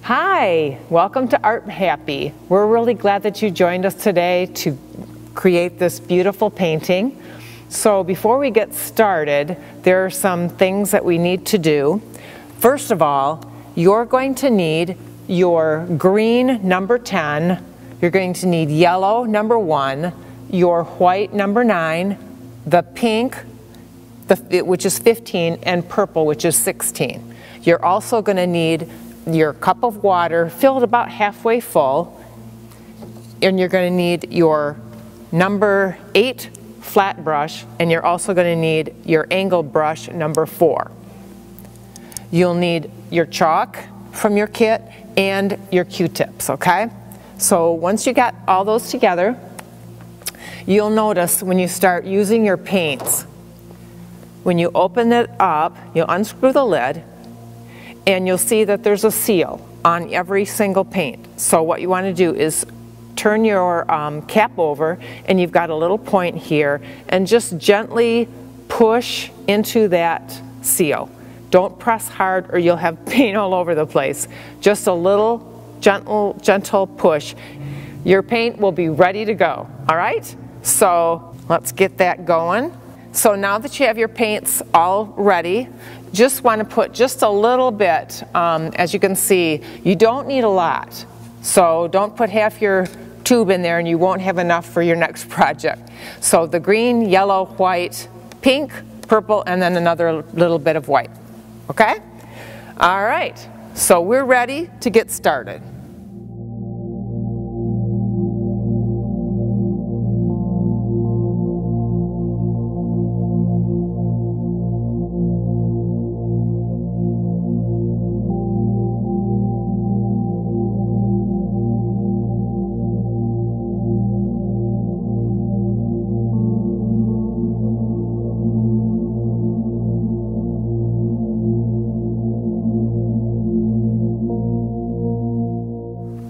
Hi, welcome to artHappy. We're really glad that you joined us today to create this beautiful painting. So before we get started, there are some things that we need to do. First of all, you're going to need your green number 10, you're going to need yellow number 1, your white number 9, the pink, which is 15, and purple, which is 16. You're also going to need your cup of water filled about halfway full, and you're going to need your number 8 flat brush, and you're also going to need your angle brush number 4. You'll need your chalk from your kit and your Q-tips, okay? So once you got all those together, you'll notice when you start using your paints, when you open it up, you'll unscrew the lid, and you'll see that there's a seal on every single paint. So what you want to do is turn your cap over, and you've got a little point here, and just gently push into that seal. Don't press hard or you'll have paint all over the place. Just a little gentle push. Your paint will be ready to go, all right? So let's get that going. So now that you have your paints all ready, just want to put just a little bit. As you can see, you don't need a lot. So don't put half your tube in there and you won't have enough for your next project. So the green, yellow, white, pink, purple, and then another little bit of white. Okay? All right. So we're ready to get started.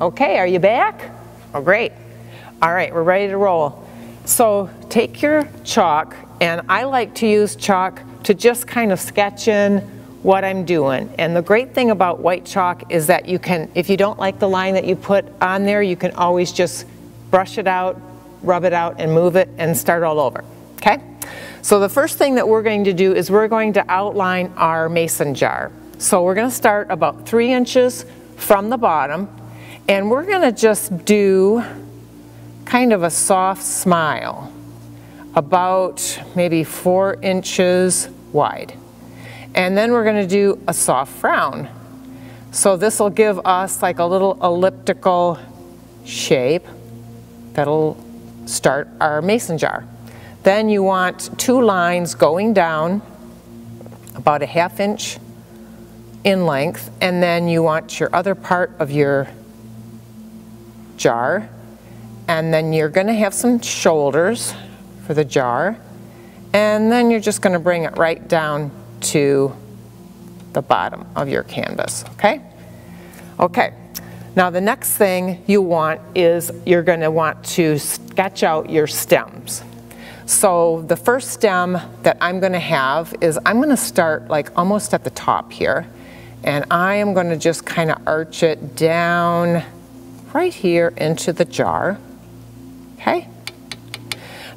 Okay, are you back? Oh, great. All right, we're ready to roll. So take your chalk, and I like to use chalk to just kind of sketch in what I'm doing. And the great thing about white chalk is that you can, if you don't like the line that you put on there, you can always just brush it out, rub it out, and move it, and start all over, okay? So the first thing that we're going to do is we're going to outline our mason jar. So we're going to start about 3 inches from the bottom, and we're going to just do kind of a soft smile, about maybe 4 inches wide. And then we're going to do a soft frown. So this will give us like a little elliptical shape that'll start our mason jar. Then you want 2 lines going down about a 1/2 inch in length, and then you want your other part of your jar, and then you're going to have some shoulders for the jar, and then you're just going to bring it right down to the bottom of your canvas, okay? Okay, now the next thing you want is you're going to want to sketch out your stems. So the first stem that I'm going to have is I'm going to start like almost at the top here, and I am going to just kind of arch it down right here into the jar, okay?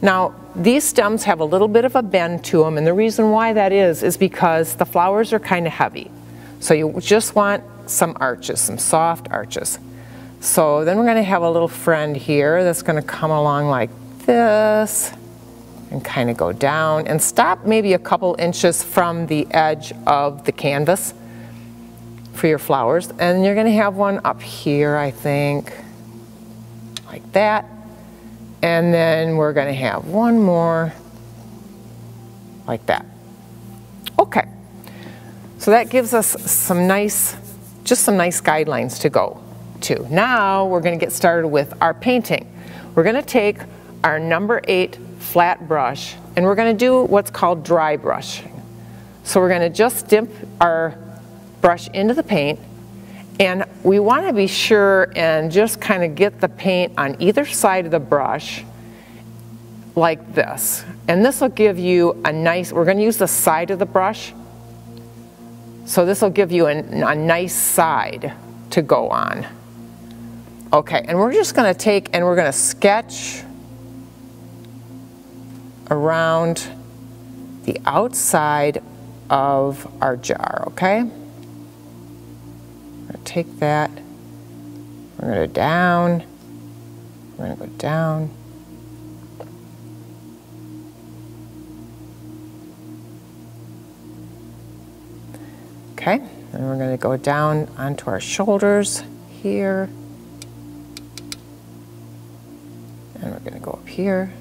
Now, these stems have a little bit of a bend to them, and the reason why that is because the flowers are kind of heavy. So you just want some arches, some soft arches. So then we're going to have a little friend here that's going to come along like this and kind of go down and stop maybe a couple inches from the edge of the canvas for your flowers. And you're going to have one up here, I think, like that. And then we're going to have one more like that. Okay, so that gives us some nice, just some nice guidelines to go to. Now we're going to get started with our painting. We're going to take our number 8 flat brush, and we're going to do what's called dry brushing. So we're going to just dip our brush into the paint, and we want to be sure and just kind of get the paint on either side of the brush like this. And this will give you a nice, we're going to use the side of the brush, so this will give you a nice side to go on. Okay, and we're just going to take and we're going to sketch around the outside of our jar, okay? We're going to take that, we're going to go down, we're going to go down. Okay, and we're going to go down onto our shoulders here. And we're going to go up here.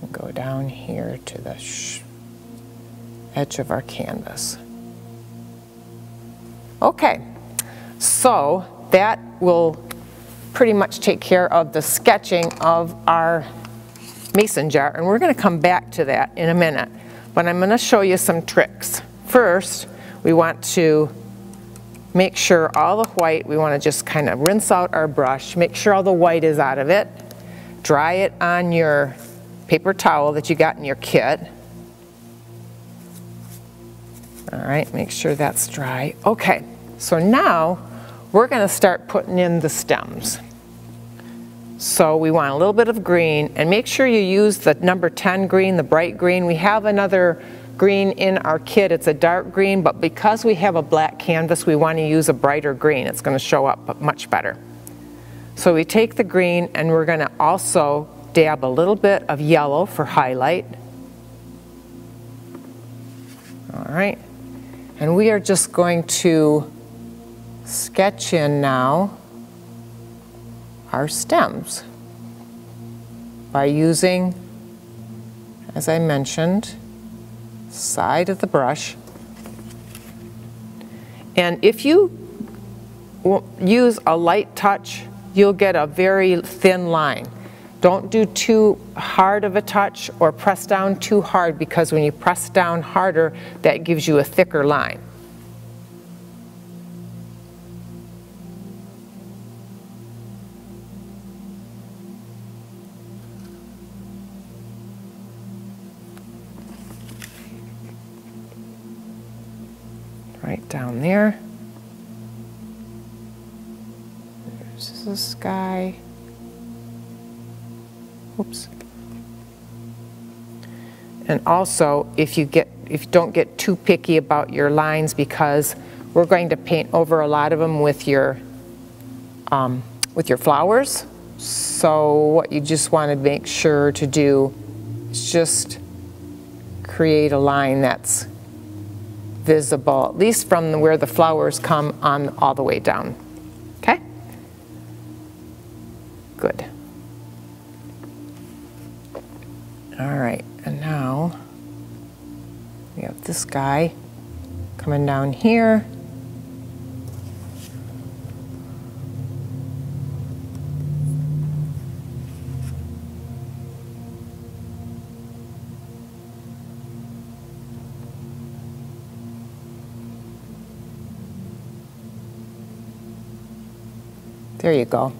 And go down here to the edge of our canvas. Okay, so that will pretty much take care of the sketching of our mason jar, and we're going to come back to that in a minute, but I'm going to show you some tricks. First, we want to make sure all the white, we want to just kind of rinse out our brush, make sure all the white is out of it, dry it on your paper towel that you got in your kit. All right, make sure that's dry. Okay, so now we're going to start putting in the stems. So we want a little bit of green, and make sure you use the number 10 green, the bright green. We have another green in our kit. It's a dark green, but because we have a black canvas, we want to use a brighter green. It's going to show up much better. So we take the green, and we're going to also dab a little bit of yellow for highlight. All right, and we are just going to sketch in now our stems by using, as I mentioned, side of the brush. And if you use a light touch, you'll get a very thin line. Don't do too hard of a touch or press down too hard, because when you press down harder, that gives you a thicker line. Right down there. There's the sky. Oops. And also, if you don't get too picky about your lines, because we're going to paint over a lot of them with your flowers. So what you just want to make sure to do is just create a line that's visible, at least from where the flowers come on all the way down. Okay? Good. All right, and now we have this guy coming down here. There you go.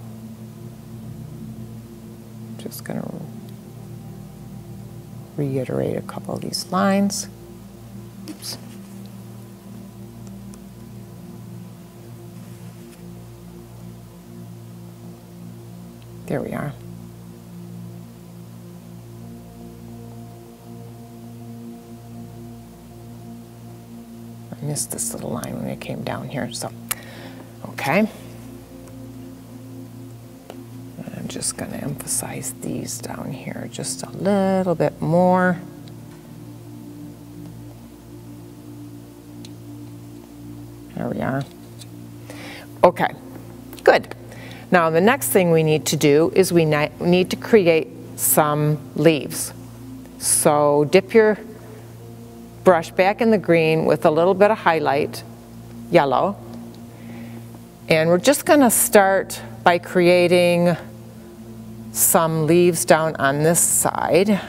Just going to reiterate a couple of these lines. Oops. There we are. I missed this little line when it came down here, so okay. I'm just going to emphasize these down here just a little bit more. There we are. Okay, good. Now the next thing we need to do is we need to create some leaves. So dip your brush back in the green with a little bit of highlight, yellow, and we're just going to start by creating some leaves down on this side.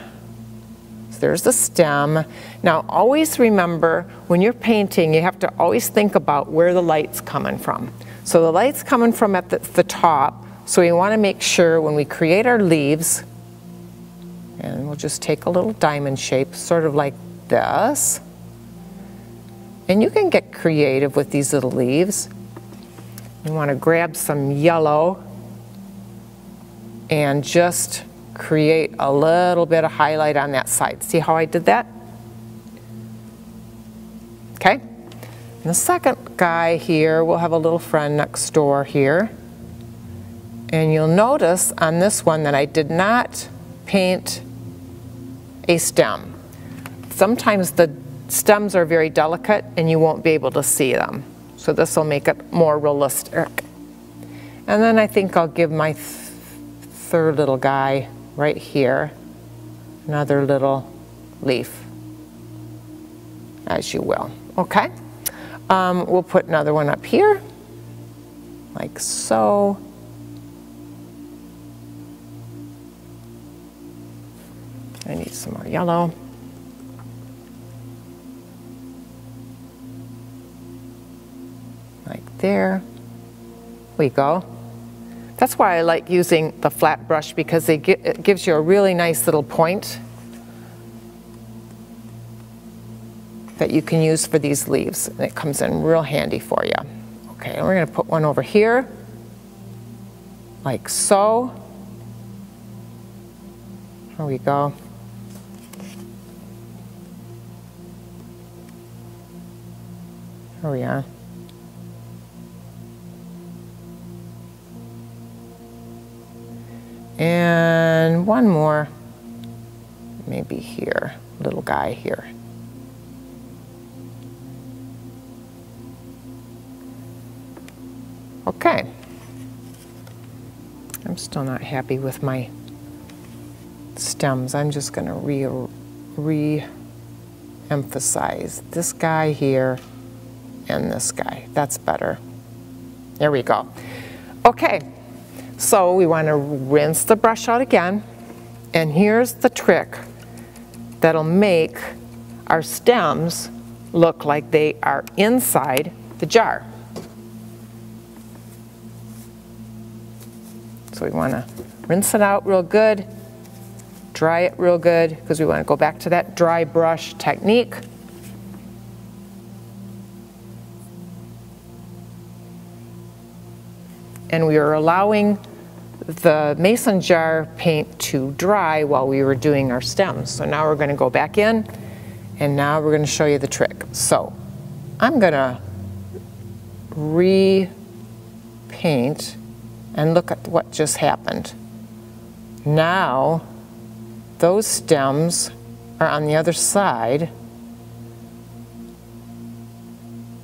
So there's the stem. Now always remember, when you're painting, you have to always think about where the light's coming from. So the light's coming from at the top, so we want to make sure when we create our leaves, and we'll just take a little diamond shape, sort of like this, And you can get creative with these little leaves. You want to grab some yellow and just create a little bit of highlight on that side. See how I did that? Okay. And the second guy here, we'll have a little friend next door here. And you'll notice on this one that I did not paint a stem. Sometimes the stems are very delicate and you won't be able to see them. So this will make it more realistic. And then I think I'll give my third little guy right here another little leaf, as you will. Okay. We'll put another one up here, like so. I need some more yellow. Like there we go. That's why I like using the flat brush, because it gives you a really nice little point that you can use for these leaves, and it comes in real handy for you. Okay, and we're going to put one over here, like so. There we go. Here we are. And one more, maybe here, little guy here. Okay. I'm still not happy with my stems. I'm just going to re-emphasize this guy here and this guy. That's better. There we go. Okay. So we want to rinse the brush out again, and here's the trick that'll make our stems look like they are inside the jar. So we want to rinse it out real good, dry it real good, because we want to go back to that dry brush technique. And we are allowing the mason jar paint to dry while we were doing our stems. So now we're going to go back in, and now we're going to show you the trick. So I'm going to repaint, and look at what just happened. Now those stems are on the other side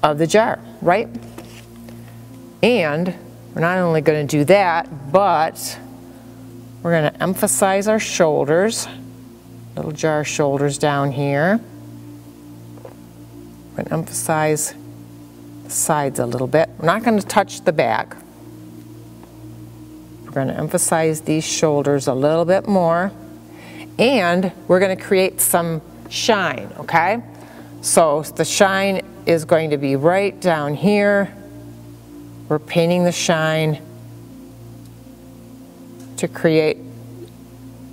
of the jar, right? And we're not only going to do that, but we're going to emphasize our shoulders, little jar shoulders down here. We're going to emphasize the sides a little bit. We're not going to touch the back. We're going to emphasize these shoulders a little bit more, and we're going to create some shine, okay? So the shine is going to be right down here. We're painting the shine to create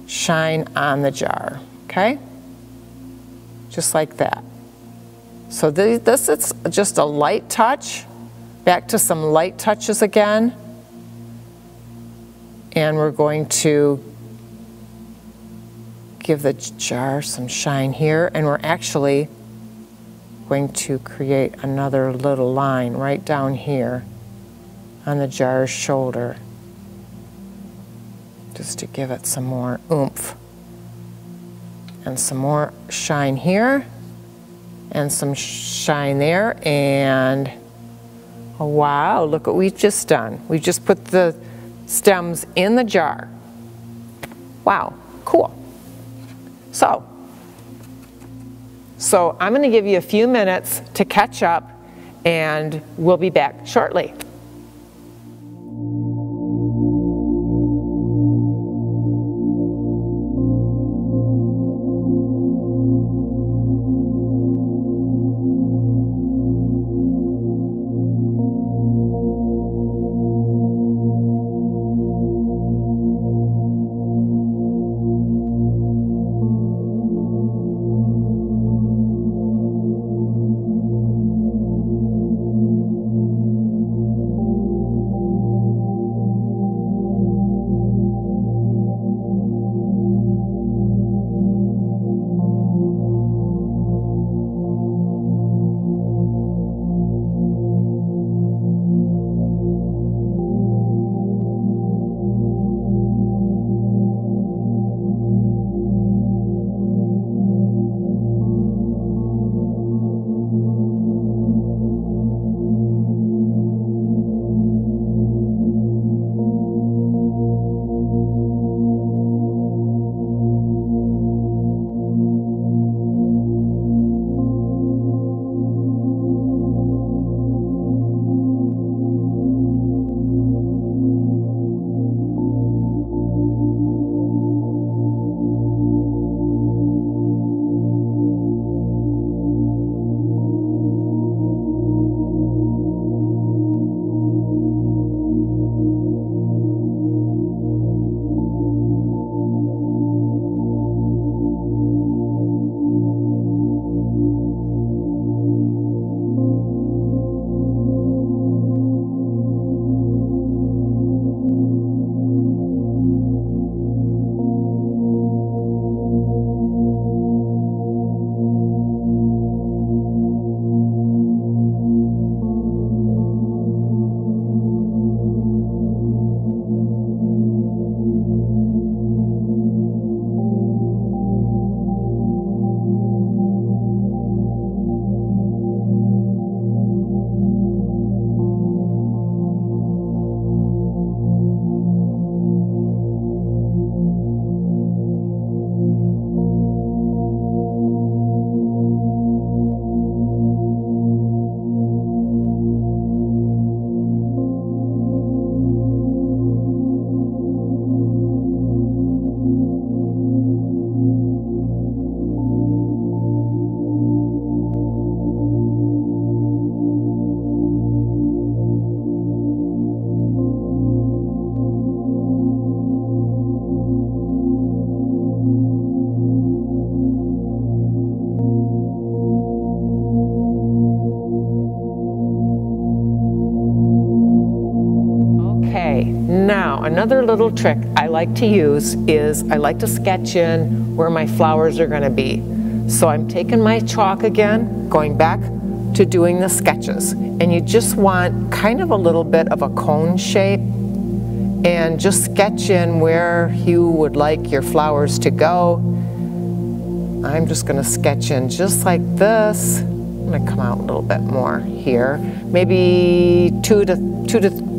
shine on the jar, okay? Just like that. So this is just a light touch. Back to some light touches again. And we're going to give the jar some shine here, and we're actually going to create another little line right down here on the jar's shoulder, just to give it some more oomph. And some more shine here, and some shine there, and oh, wow, look what we've just done. We've just put the stems in the jar. Wow, cool. So I'm going to give you a few minutes to catch up, and we'll be back shortly. another little trick I like to use is I like to sketch in where my flowers are going to be. So I'm taking my chalk again, going back to doing the sketches. And you just want kind of a little bit of a cone shape, and just sketch in where you would like your flowers to go. I'm just going to sketch in just like this. I'm going to come out a little bit more here, maybe two to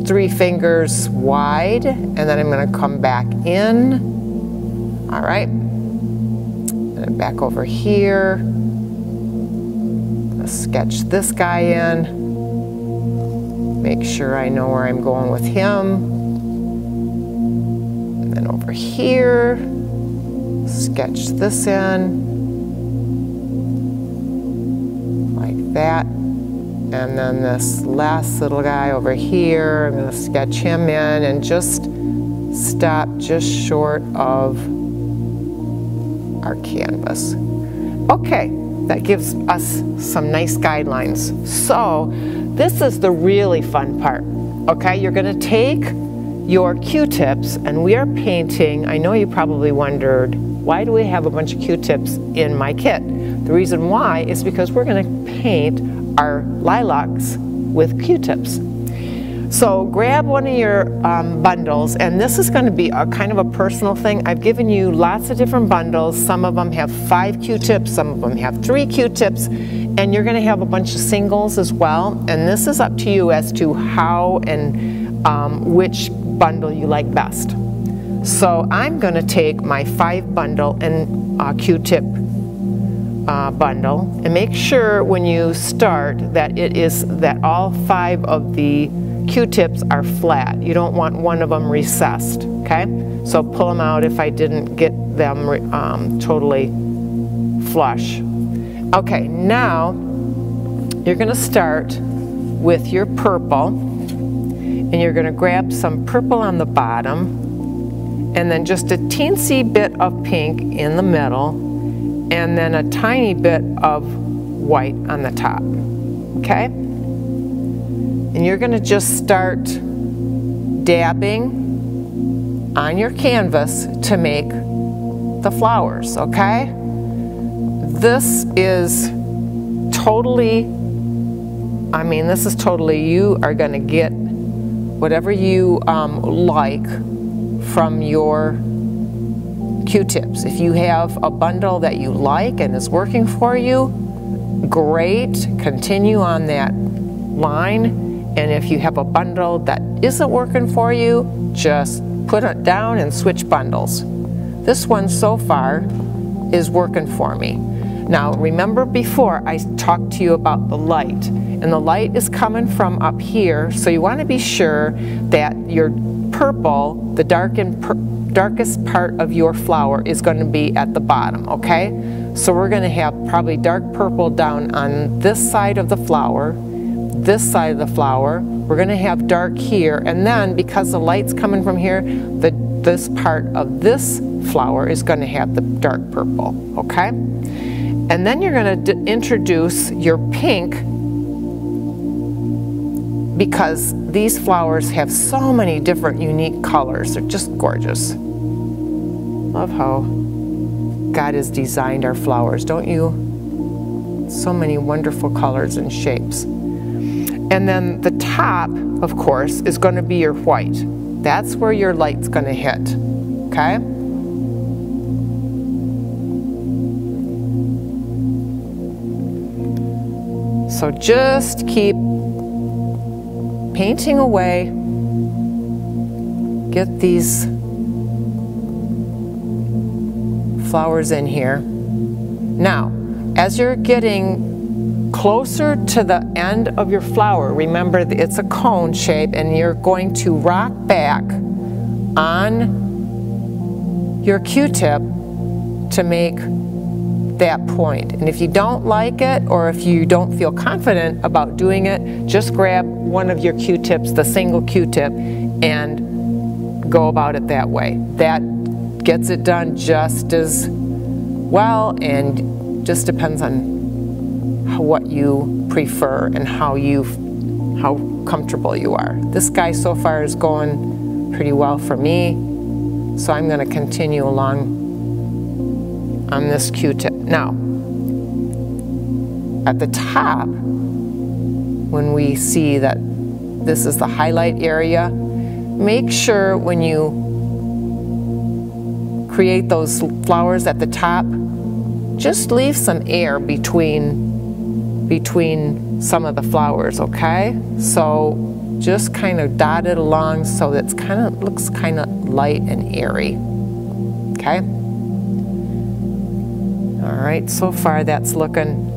three fingers wide, and then I'm going to come back in. All right, and back over here. Let's sketch this guy in. Make sure I know where I'm going with him. And then over here, sketch this in. That, and then this last little guy over here, I'm going to sketch him in and just stop just short of our canvas. Okay, that gives us some nice guidelines. So this is the really fun part. Okay, you're going to take your Q-tips, and we are painting. I know you probably wondered, why do we have a bunch of Q-tips in my kit? The reason why is because we're going to paint our lilacs with Q-tips. So grab one of your bundles, and this is going to be a kind of a personal thing. I've given you lots of different bundles. Some of them have 5 Q-tips, some of them have 3 Q-tips, and you're going to have a bunch of singles as well. And this is up to you as to how and which bundle you like best. So I'm going to take my 5 bundle and Q-tip bundle, and make sure when you start that it is that all 5 of the Q-tips are flat. You don't want one of them recessed, okay? So pull them out if I didn't get them totally flush. Okay, now you're going to start with your purple, and you're going to grab some purple on the bottom, and then just a teensy bit of pink in the middle, and then a tiny bit of white on the top, okay? And you're going to just start dabbing on your canvas to make the flowers, okay? This is totally, you are going to get whatever you like from your Q-tips. If you have a bundle that you like and is working for you, great, continue on that line. And if you have a bundle that isn't working for you, just put it down and switch bundles. This one so far is working for me. Now remember, before I talked to you about the light, and the light is coming from up here, so you want to be sure that your purple, the darkest part of your flower, is going to be at the bottom, okay? So we're going to have probably dark purple down on this side of the flower, this side of the flower. We're going to have dark here, and then because the light's coming from here, this part of this flower is going to have the dark purple, okay? And then you're going to introduce your pink, because these flowers have so many different unique colors. They're just gorgeous. Love how God has designed our flowers, don't you? So many wonderful colors and shapes. And then the top, of course, is going to be your white. That's where your light's going to hit, okay? So just keep painting away. Get these flowers in here. Now, as you're getting closer to the end of your flower, remember that it's a cone shape, and you're going to rock back on your Q-tip to make that point. And if you don't like it, or if you don't feel confident about doing it, just grab one of your Q-tips, the single Q-tip, and go about it that way. That gets it done just as well, and just depends on what you prefer and how comfortable you are. This guy so far is going pretty well for me. So I'm going to continue along on this Q-tip. Now, at the top, when we see that this is the highlight area, make sure when you create those flowers at the top, just leave some air between some of the flowers, okay? So just kind of dot it along so that it looks kind of light and airy, okay? All right, so far that's looking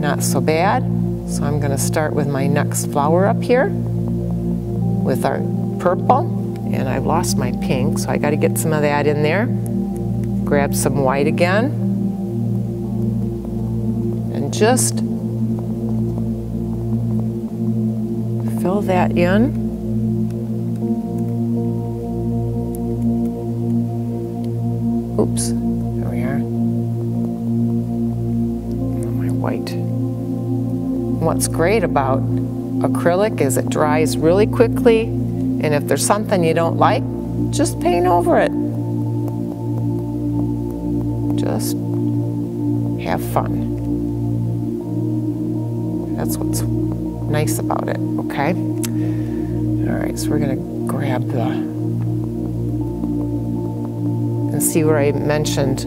not so bad. So I'm going to start with my next flower up here with our purple, and I've lost my pink, so I got to get some of that in there. Grab some white again, and just fill that in. Oops, there we are. My white. What's great about acrylic is it dries really quickly, and if there's something you don't like, just paint over it. Just have fun. That's what's nice about it, okay? All right, so we're gonna grab and see where I mentioned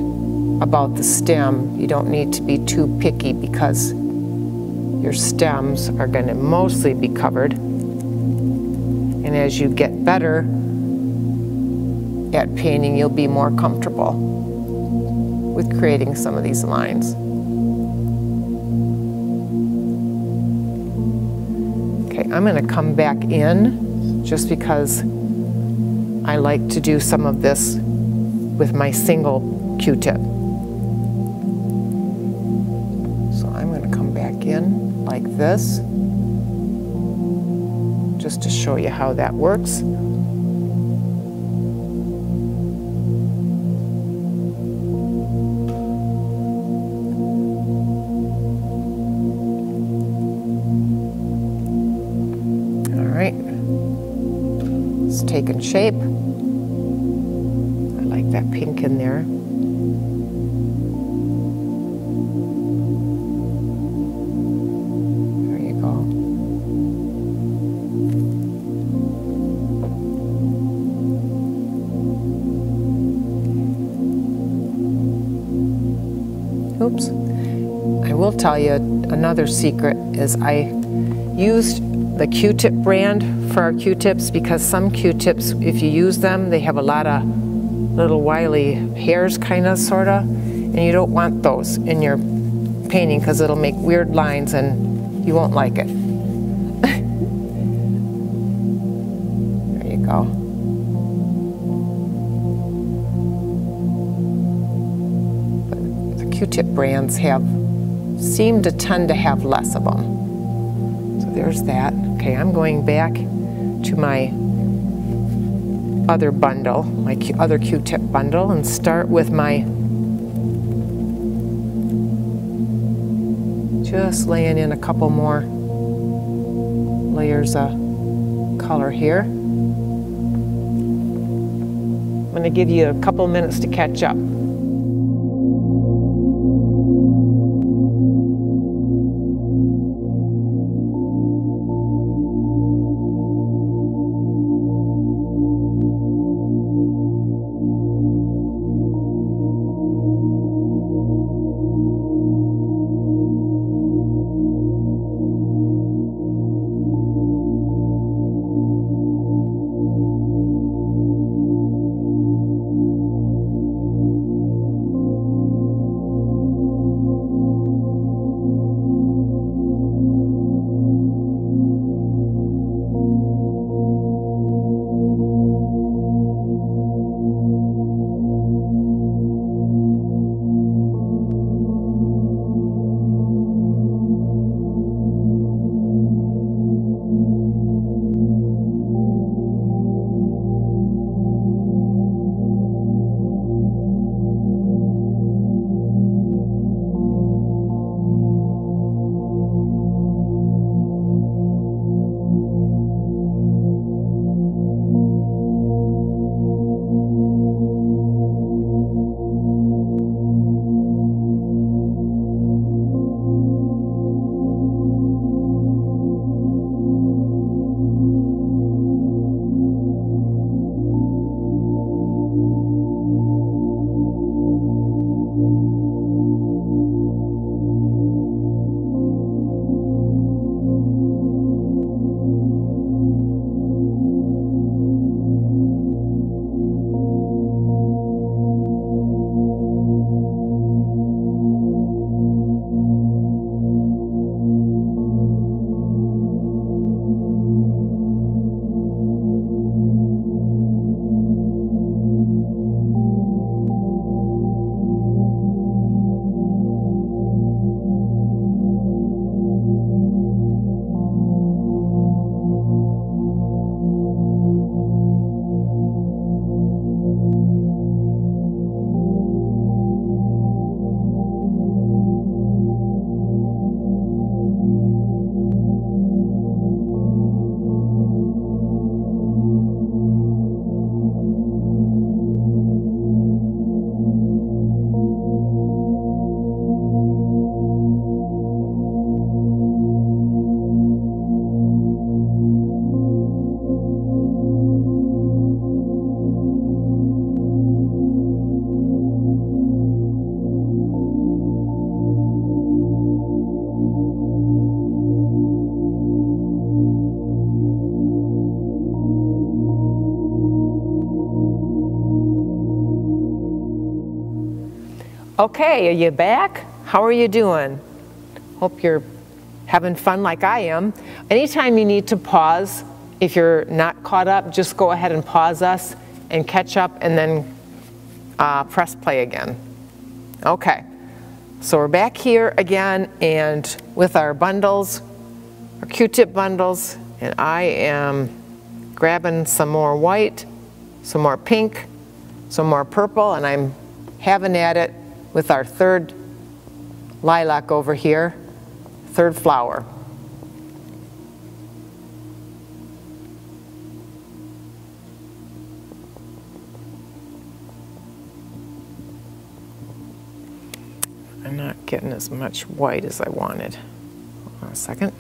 about the stem. You don't need to be too picky because your stems are going to mostly be covered. And as you get better at painting, you'll be more comfortable with creating some of these lines. Okay, I'm going to come back in just because I like to do some of this with my single Q-tip. So I'm going to come back in like this, just to show you how that works. All right, it's taking shape. I like that pink in there. Oops. I will tell you another secret is I used the Q-tip brand for our Q-tips because some Q-tips, if you use them, they have a lot of little wily hairs, kind of, sort of, and you don't want those in your painting because it'll make weird lines and you won't like it. There you go. Q-tip brands seem to tend to have less of them. So there's that. Okay, I'm going back to my other bundle, my other Q-tip bundle, and start with my, just laying in a couple more layers of color here. I'm going to give you a couple minutes to catch up. Okay, are you back? How are you doing? Hope you're having fun like I am. Anytime you need to pause, if you're not caught up, just go ahead and pause us and catch up and then press play again. Okay, so we're back here again and with our bundles, our Q-tip bundles, and I am grabbing some more white, some more pink, some more purple, and I'm having at it with our third lilac over here, third flower. I'm not getting as much white as I wanted. Hold on a second.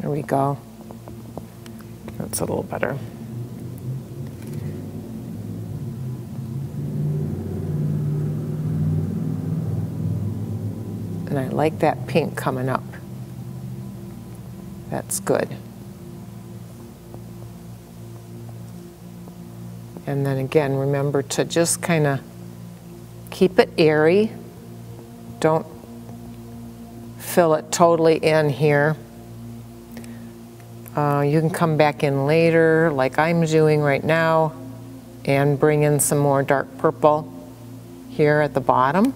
There we go. That's a little better. And I like that pink coming up. That's good. And then again, remember to just kind of keep it airy. Don't fill it totally in here. You can come back in later, like I'm doing right now, and bring in some more dark purple here at the bottom.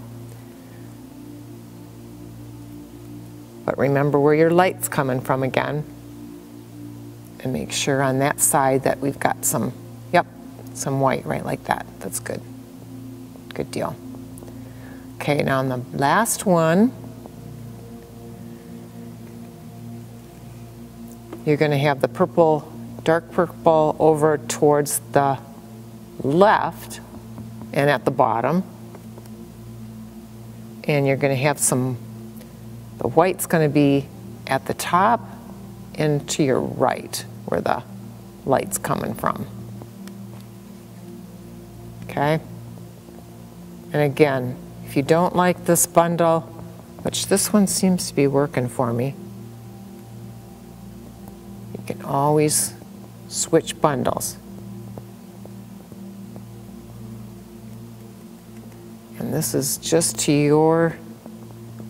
But remember where your light's coming from again. And make sure on that side that we've got some, yep, some white right like that. That's good. Good deal. Okay, now on the last one, you're going to have the purple, dark purple over towards the left and at the bottom. And you're going to have some, the white's going to be at the top and to your right where the light's coming from. Okay? And again, if you don't like this bundle, which this one seems to be working for me, you can always switch bundles. And this is just to your,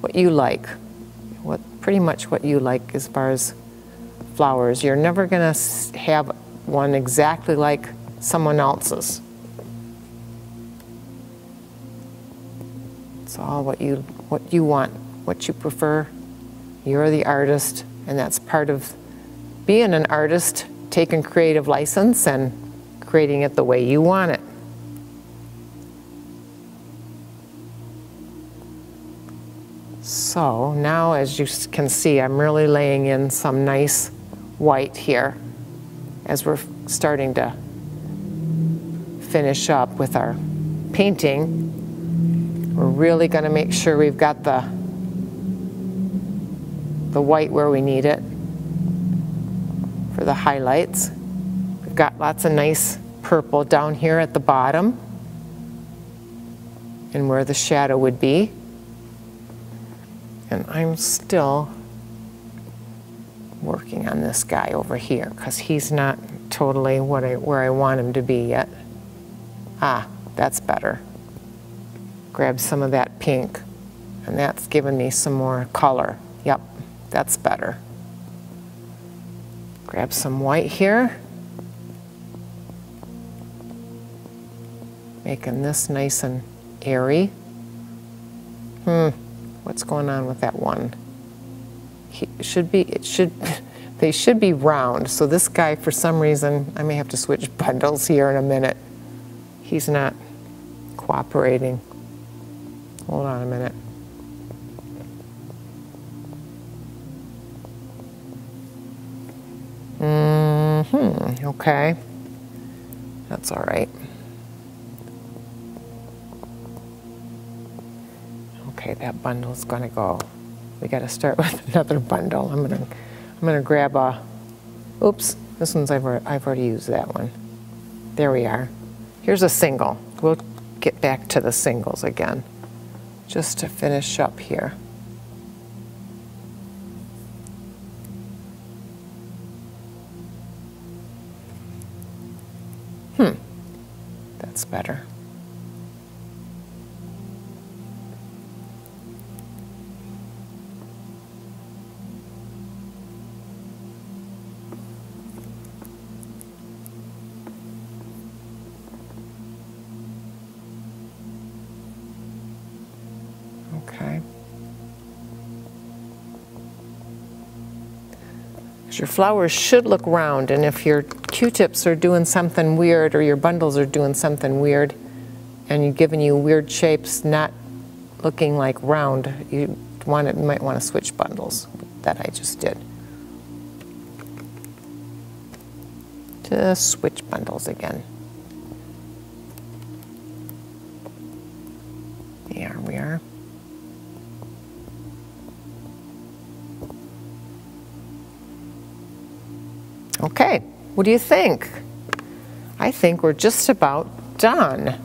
what you like, pretty much what you like as far as flowers. You're never going to have one exactly like someone else's. It's all what you want, what you prefer. You're the artist, and that's part of being an artist, taking creative license and creating it the way you want it. So now, as you can see, I'm really laying in some nice white here as we're starting to finish up with our painting. We're really going to make sure we've got the white where we need it for the highlights. We've got lots of nice purple down here at the bottom and where the shadow would be. And I'm still working on this guy over here because he's not totally where I want him to be yet. Ah, that's better. Grab some of that pink, and that's giving me some more color. Yep, that's better. Grab some white here. Making this nice and airy. What's going on with that one? They should be round. So this guy, for some reason, I may have to switch bundles here in a minute. He's not cooperating. Hold on a minute. Okay. That's all right. Okay, that bundle's gonna go. We gotta start with another bundle. I'm gonna grab a, oops, this one's, I've already used that one. There we are. Here's a single. We'll get back to the singles again. just to finish up here. That's better. Okay. Your flowers should look round, and if your Q-tips are doing something weird or your bundles are doing something weird and you're giving you weird shapes not looking like round, you might want to switch bundles. That I just did. Just switch bundles again. There we are. Okay, what do you think? I think we're just about done.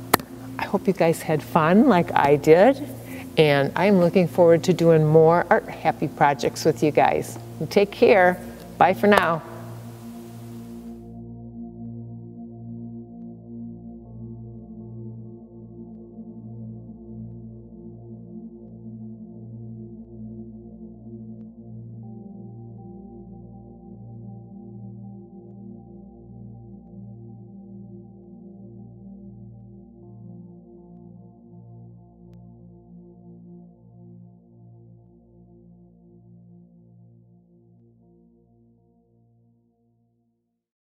I hope you guys had fun like I did, and I'm looking forward to doing more artHappy projects with you guys. Take care. Bye for now.